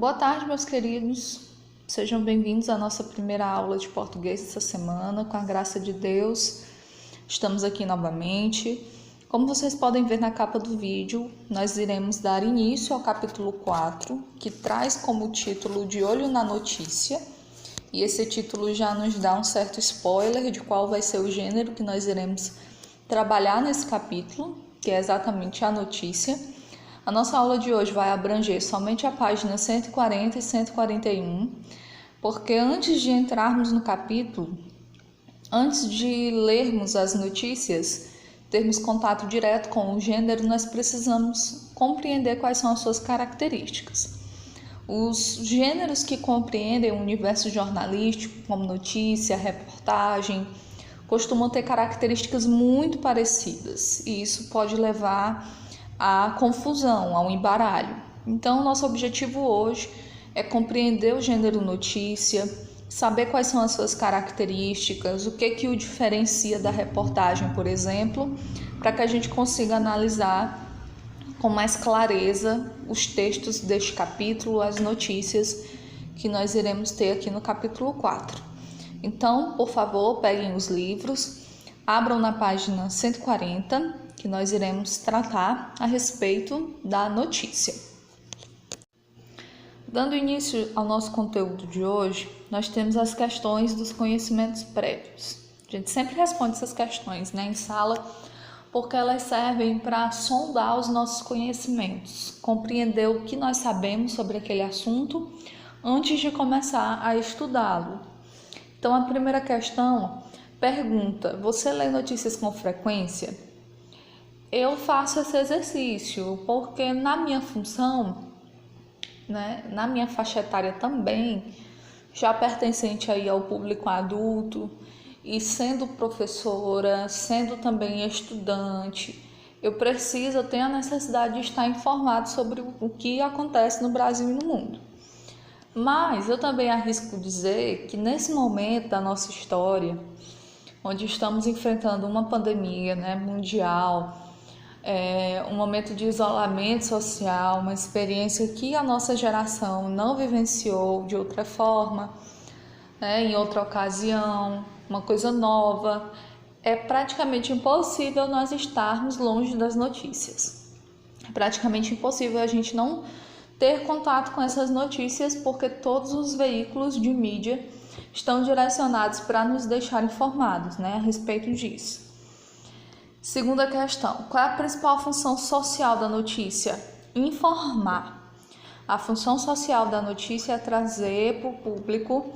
Boa tarde, meus queridos. Sejam bem-vindos à nossa primeira aula de português essa semana. Com a graça de Deus, estamos aqui novamente. Como vocês podem ver na capa do vídeo, nós iremos dar início ao capítulo 4, que traz como título De Olho na Notícia. E esse título já nos dá um certo spoiler de qual vai ser o gênero que nós iremos trabalhar nesse capítulo, que é exatamente a notícia. A nossa aula de hoje vai abranger somente a página 140 e 141, porque antes de entrarmos no capítulo, antes de lermos as notícias, termos contato direto com o gênero, nós precisamos compreender quais são as suas características. Os gêneros que compreendem o universo jornalístico, como notícia, reportagem, costumam ter características muito parecidas, e isso pode levar à confusão, ao embaralho. Então, nosso objetivo hoje é compreender o gênero notícia, saber quais são as suas características, o que o diferencia da reportagem, por exemplo, para que a gente consiga analisar com mais clareza os textos deste capítulo, as notícias que nós iremos ter aqui no capítulo 4. Então, por favor, peguem os livros, abram na página 140, que nós iremos tratar a respeito da notícia. Dando início ao nosso conteúdo de hoje, nós temos as questões dos conhecimentos prévios. A gente sempre responde essas questões, em sala, porque elas servem para sondar os nossos conhecimentos, compreender o que nós sabemos sobre aquele assunto antes de começar a estudá-lo. Então, a primeira questão pergunta: você lê notícias com frequência? Eu faço esse exercício porque na minha função, na minha faixa etária também, já pertencente aí ao público adulto e sendo professora, sendo também estudante, eu tenho a necessidade de estar informado sobre o que acontece no Brasil e no mundo. Mas eu também arrisco dizer que nesse momento da nossa história, onde estamos enfrentando uma pandemia mundial, um momento de isolamento social, uma experiência que a nossa geração não vivenciou de outra forma, em outra ocasião, uma coisa nova, é praticamente impossível nós estarmos longe das notícias. É praticamente impossível a gente não ter contato com essas notícias, porque todos os veículos de mídia estão direcionados para nos deixar informados, a respeito disso. Segunda questão: qual é a principal função social da notícia? Informar. A função social da notícia é trazer para o público,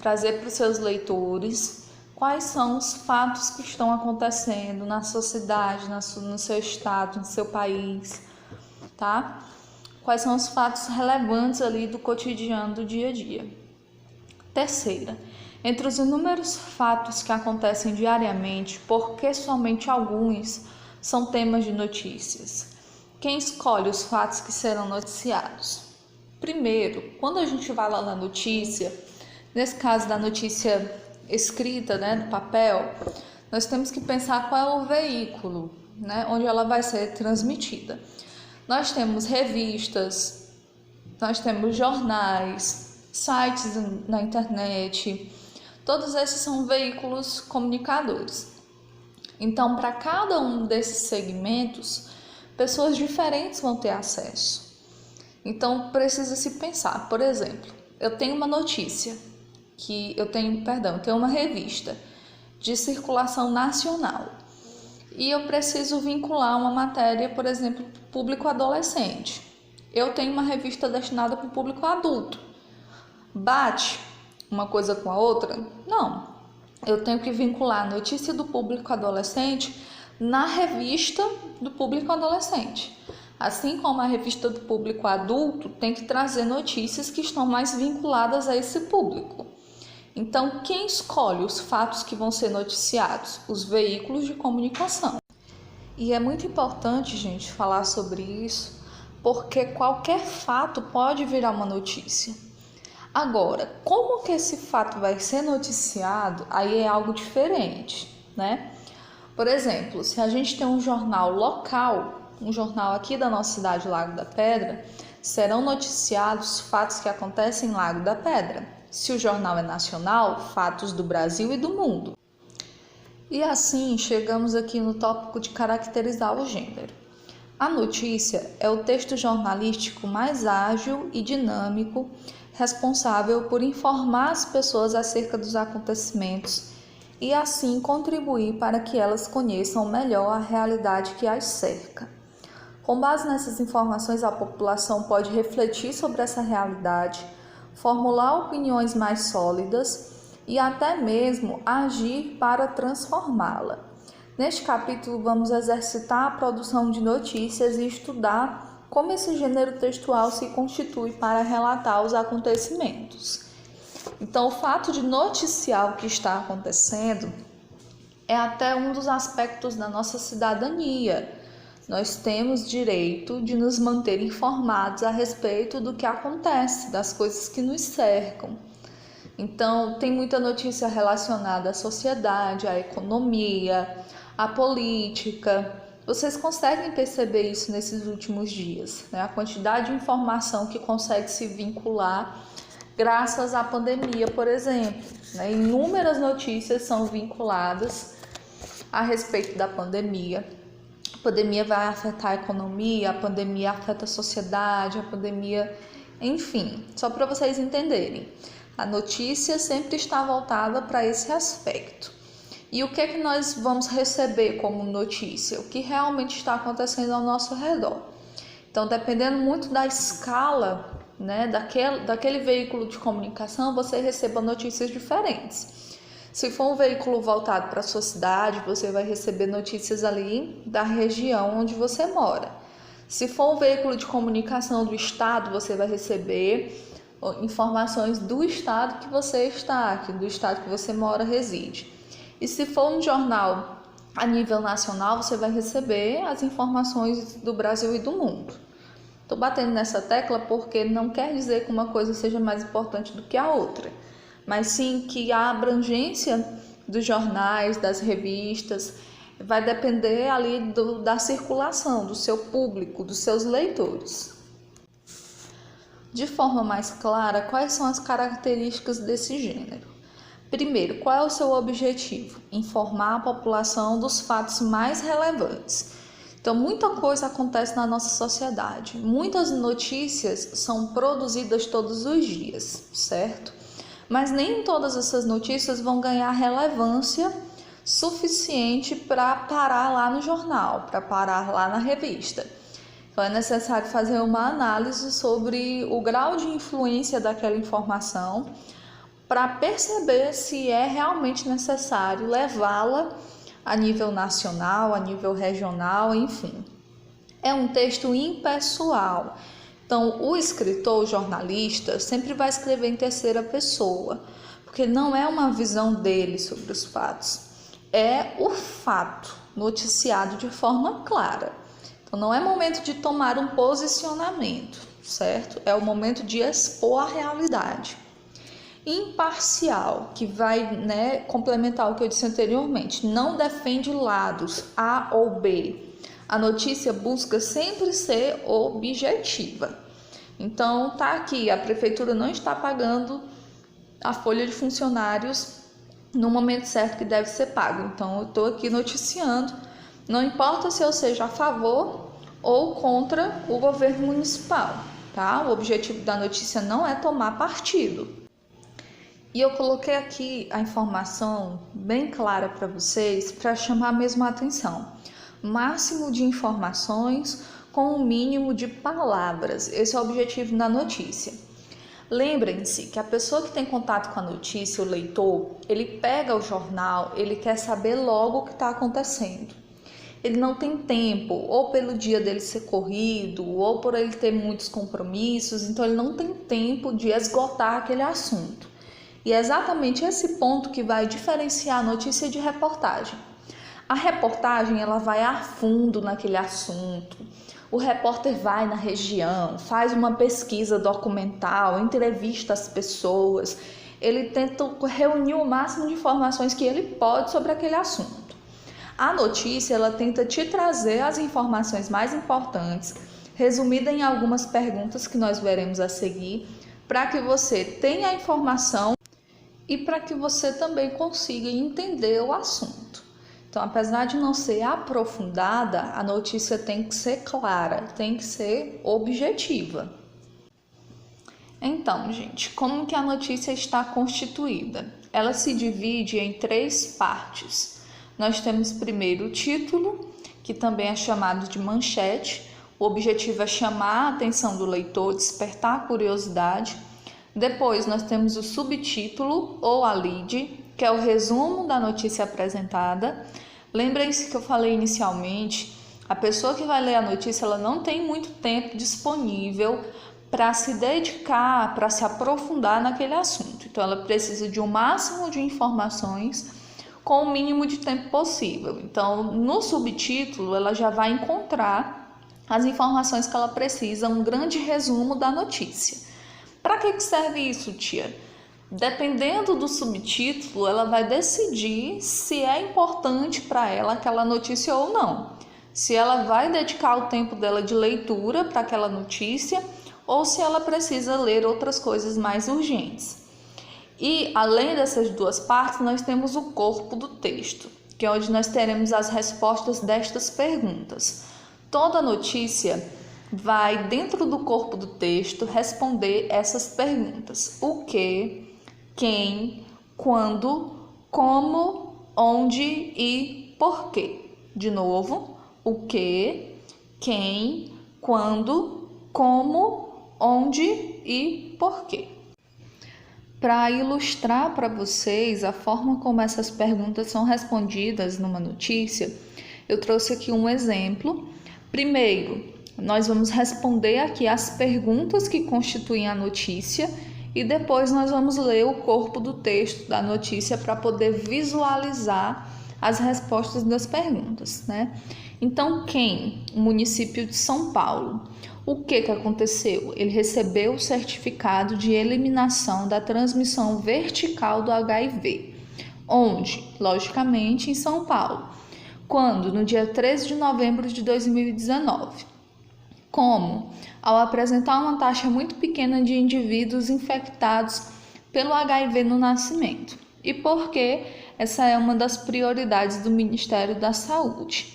trazer para os seus leitores quais são os fatos que estão acontecendo na sua cidade, no seu estado, no seu país, tá? Quais são os fatos relevantes ali do cotidiano, do dia a dia. Terceira: entre os inúmeros fatos que acontecem diariamente, por que somente alguns são temas de notícias? Quem escolhe os fatos que serão noticiados? Primeiro, quando a gente vai lá na notícia, nesse caso da notícia escrita, do papel, nós temos que pensar qual é o veículo, onde ela vai ser transmitida. Nós temos revistas, nós temos jornais, sites na internet. Todos esses são veículos comunicadores. Então, para cada um desses segmentos, pessoas diferentes vão ter acesso. Então, precisa se pensar. Por exemplo, eu tenho uma notícia, eu tenho uma revista de circulação nacional. E eu preciso vincular uma matéria, por exemplo, para o público adolescente. Eu tenho uma revista destinada para o público adulto. Bate uma coisa com a outra? Não. Eu tenho que vincular a notícia do público adolescente na revista do público adolescente. Assim como a revista do público adulto tem que trazer notícias que estão mais vinculadas a esse público. Então, quem escolhe os fatos que vão ser noticiados? Os veículos de comunicação. E é muito importante, gente, falar sobre isso, porque qualquer fato pode virar uma notícia. Agora, como que esse fato vai ser noticiado, aí é algo diferente, Por exemplo, se a gente tem um jornal local, um jornal aqui da nossa cidade, Lago da Pedra, serão noticiados fatos que acontecem em Lago da Pedra. Se o jornal é nacional, fatos do Brasil e do mundo. E assim chegamos aqui no tópico de caracterizar o gênero. A notícia é o texto jornalístico mais ágil e dinâmico, responsável por informar as pessoas acerca dos acontecimentos e assim contribuir para que elas conheçam melhor a realidade que as cerca. Com base nessas informações, a população pode refletir sobre essa realidade, formular opiniões mais sólidas e até mesmo agir para transformá-la. Neste capítulo, vamos exercitar a produção de notícias e estudar como esse gênero textual se constitui para relatar os acontecimentos. Então, o fato de noticiar o que está acontecendo é até um dos aspectos da nossa cidadania. Nós temos direito de nos manter informados a respeito do que acontece, das coisas que nos cercam. Então, tem muita notícia relacionada à sociedade, à economia, à política. Vocês conseguem perceber isso nesses últimos dias, né? A quantidade de informação que consegue se vincular graças à pandemia, por exemplo, né? Inúmeras notícias são vinculadas a respeito da pandemia. A pandemia vai afetar a economia, a pandemia afeta a sociedade, a pandemia, enfim, só para vocês entenderem. A notícia sempre está voltada para esse aspecto. E o que é que nós vamos receber como notícia? O que realmente está acontecendo ao nosso redor. Então, dependendo muito da escala, né, daquele veículo de comunicação, você receba notícias diferentes. Se for um veículo voltado para a sua cidade, você vai receber notícias ali da região onde você mora. Se for um veículo de comunicação do estado, você vai receber informações do estado que você está, do estado que você mora, reside. E se for um jornal a nível nacional, você vai receber as informações do Brasil e do mundo. Estou batendo nessa tecla porque não quer dizer que uma coisa seja mais importante do que a outra, mas sim que a abrangência dos jornais, das revistas, vai depender ali da circulação, do seu público, dos seus leitores. De forma mais clara, quais são as características desse gênero? Primeiro, qual é o seu objetivo? Informar a população dos fatos mais relevantes. Então, muita coisa acontece na nossa sociedade. Muitas notícias são produzidas todos os dias, certo? Mas nem todas essas notícias vão ganhar relevância suficiente para parar lá no jornal, para parar lá na revista. Então, é necessário fazer uma análise sobre o grau de influência daquela informação para perceber se é realmente necessário levá-la a nível nacional, a nível regional, enfim. É um texto impessoal. Então, o escritor, o jornalista, sempre vai escrever em terceira pessoa, porque não é uma visão dele sobre os fatos, é o fato noticiado de forma clara. Então, não é momento de tomar um posicionamento, certo? É o momento de expor a realidade. Imparcial, que vai, complementar o que eu disse anteriormente, não defende lados A ou B. A notícia busca sempre ser objetiva. Então, tá aqui, a prefeitura não está pagando a folha de funcionários no momento certo que deve ser pago. Então, eu estou aqui noticiando, não importa se eu seja a favor ou contra o governo municipal, tá? O objetivo da notícia não é tomar partido. E eu coloquei aqui a informação bem clara para vocês, para chamar mesmo a atenção. Máximo de informações com o mínimo de palavras. Esse é o objetivo da notícia. Lembrem-se que a pessoa que tem contato com a notícia, o leitor, ele pega o jornal, ele quer saber logo o que está acontecendo. Ele não tem tempo, ou pelo dia dele ser corrido, ou por ele ter muitos compromissos, então ele não tem tempo de esgotar aquele assunto. E é exatamente esse ponto que vai diferenciar a notícia de reportagem. A reportagem, ela vai a fundo naquele assunto. O repórter vai na região, faz uma pesquisa documental, entrevista as pessoas. Ele tenta reunir o máximo de informações que ele pode sobre aquele assunto. A notícia, ela tenta te trazer as informações mais importantes, resumida em algumas perguntas que nós veremos a seguir, para que você tenha a informação e para que você também consiga entender o assunto. Então, apesar de não ser aprofundada, a notícia tem que ser clara, tem que ser objetiva. Então, gente, como que a notícia está constituída? Ela se divide em 3 partes. Nós temos primeiro o título, que também é chamado de manchete. O objetivo é chamar a atenção do leitor, despertar a curiosidade. Depois nós temos o subtítulo ou a lead, que é o resumo da notícia apresentada. Lembrem-se que eu falei inicialmente, a pessoa que vai ler a notícia ela não tem muito tempo disponível para se dedicar, para se aprofundar naquele assunto. Então ela precisa de um máximo de informações com o mínimo de tempo possível. Então no subtítulo ela já vai encontrar as informações que ela precisa, um grande resumo da notícia. Para que serve isso, tia? Dependendo do subtítulo, ela vai decidir se é importante para ela aquela notícia ou não. Se ela vai dedicar o tempo dela de leitura para aquela notícia ou se ela precisa ler outras coisas mais urgentes. E além dessas 2 partes, nós temos o corpo do texto, que é onde nós teremos as respostas destas perguntas. Toda notícia vai, dentro do corpo do texto, responder essas perguntas: o que, quem, quando, como, onde e por quê. De novo, o que, quem, quando, como, onde e por quê. Para ilustrar para vocês a forma como essas perguntas são respondidas numa notícia, eu trouxe aqui um exemplo. Primeiro, nós vamos responder aqui as perguntas que constituem a notícia e depois nós vamos ler o corpo do texto da notícia para poder visualizar as respostas das perguntas, né? Então, quem? O município de São Paulo. O que aconteceu? Ele recebeu o certificado de eliminação da transmissão vertical do HIV. Onde? Logicamente, em São Paulo. Quando? No dia 13 de novembro de 2019. Como? Ao apresentar uma taxa muito pequena de indivíduos infectados pelo HIV no nascimento. E por que essa é uma das prioridades do Ministério da Saúde.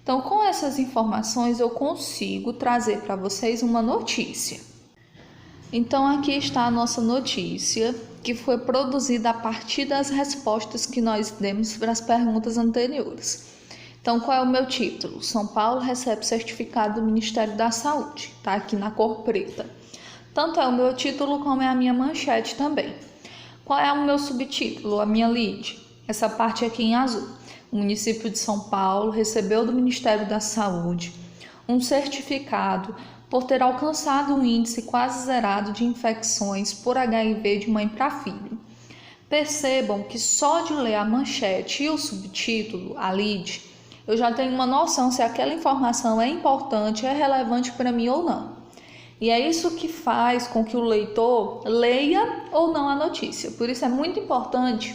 Então, com essas informações, eu consigo trazer para vocês uma notícia. Então, aqui está a nossa notícia, que foi produzida a partir das respostas que nós demos para as perguntas anteriores. Então, qual é o meu título? São Paulo recebe certificado do Ministério da Saúde. Está aqui na cor preta. Tanto é o meu título como é a minha manchete também. Qual é o meu subtítulo? A minha lead? Essa parte aqui em azul. O município de São Paulo recebeu do Ministério da Saúde um certificado por ter alcançado um índice quase zerado de infecções por HIV de mãe para filho. Percebam que só de ler a manchete e o subtítulo, a lead, eu já tenho uma noção se aquela informação é importante, é relevante para mim ou não. E é isso que faz com que o leitor leia ou não a notícia. Por isso é muito importante,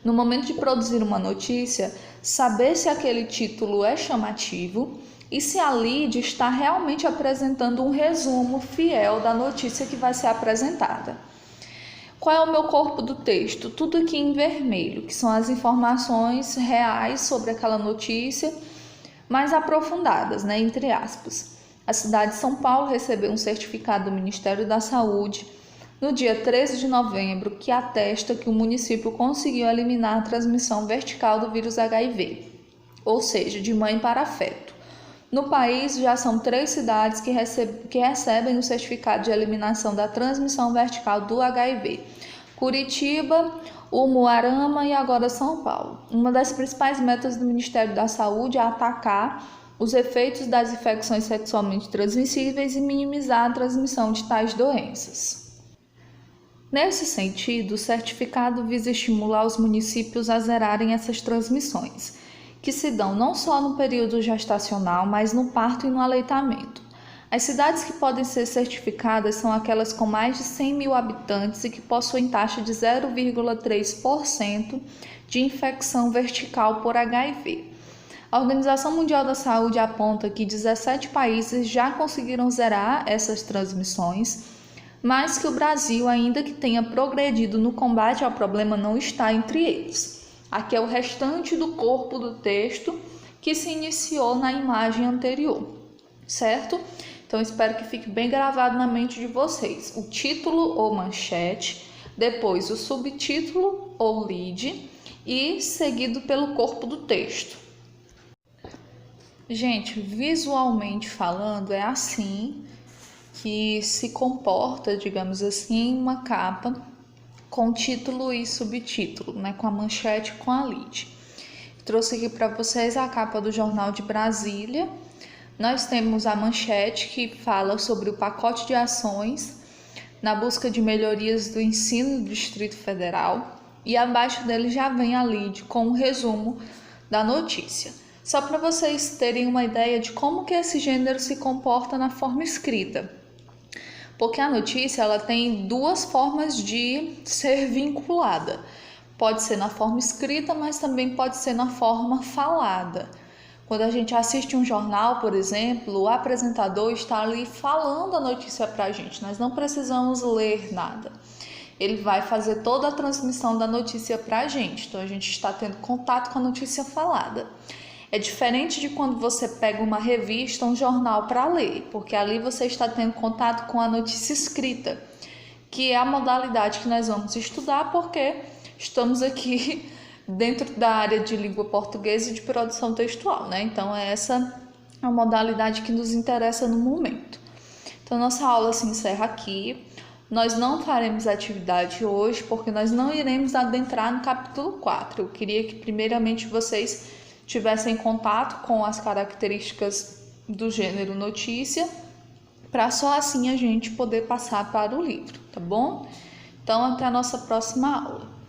no momento de produzir uma notícia, saber se aquele título é chamativo e se a lead está realmente apresentando um resumo fiel da notícia que vai ser apresentada. Qual é o meu corpo do texto? Tudo aqui em vermelho, que são as informações reais sobre aquela notícia, mais aprofundadas, né, entre aspas. A cidade de São Paulo recebeu um certificado do Ministério da Saúde no dia 13 de novembro, que atesta que o município conseguiu eliminar a transmissão vertical do vírus HIV, ou seja, de mãe para feto. No país, já são 3 cidades que recebem o certificado de eliminação da transmissão vertical do HIV. Curitiba, Umuarama e agora São Paulo. Uma das principais metas do Ministério da Saúde é atacar os efeitos das infecções sexualmente transmissíveis e minimizar a transmissão de tais doenças. Nesse sentido, o certificado visa estimular os municípios a zerarem essas transmissões, que se dão não só no período gestacional, mas no parto e no aleitamento. As cidades que podem ser certificadas são aquelas com mais de 100 mil habitantes e que possuem taxa de 0,3% de infecção vertical por HIV. A Organização Mundial da Saúde aponta que 17 países já conseguiram zerar essas transmissões, mas que o Brasil, ainda que tenha progredido no combate ao problema, não está entre eles. Aqui é o restante do corpo do texto que se iniciou na imagem anterior, certo? Então, espero que fique bem gravado na mente de vocês. O título ou manchete, depois o subtítulo ou lead e seguido pelo corpo do texto. Gente, visualmente falando, é assim que se comporta, digamos assim, uma capa com título e subtítulo, né? Com a manchete e com a lead. Trouxe aqui para vocês a capa do Jornal de Brasília. Nós temos a manchete que fala sobre o pacote de ações na busca de melhorias do ensino do Distrito Federal e abaixo dele já vem a lead com um resumo da notícia. Só para vocês terem uma ideia de como que esse gênero se comporta na forma escrita. Porque a notícia ela tem duas formas de ser vinculada. Pode ser na forma escrita, mas também pode ser na forma falada. Quando a gente assiste um jornal, por exemplo, o apresentador está ali falando a notícia para a gente. Nós não precisamos ler nada. Ele vai fazer toda a transmissão da notícia para a gente. Então, a gente está tendo contato com a notícia falada. É diferente de quando você pega uma revista, um jornal para ler, porque ali você está tendo contato com a notícia escrita, que é a modalidade que nós vamos estudar, porque estamos aqui dentro da área de língua portuguesa e de produção textual, né? Então, essa é a modalidade que nos interessa no momento. Então, nossa aula se encerra aqui. Nós não faremos atividade hoje, porque nós não iremos adentrar no capítulo 4. Eu queria que, primeiramente, vocês tivessem contato com as características do gênero notícia, para só assim a gente poder passar para o livro, tá bom? Então, até a nossa próxima aula.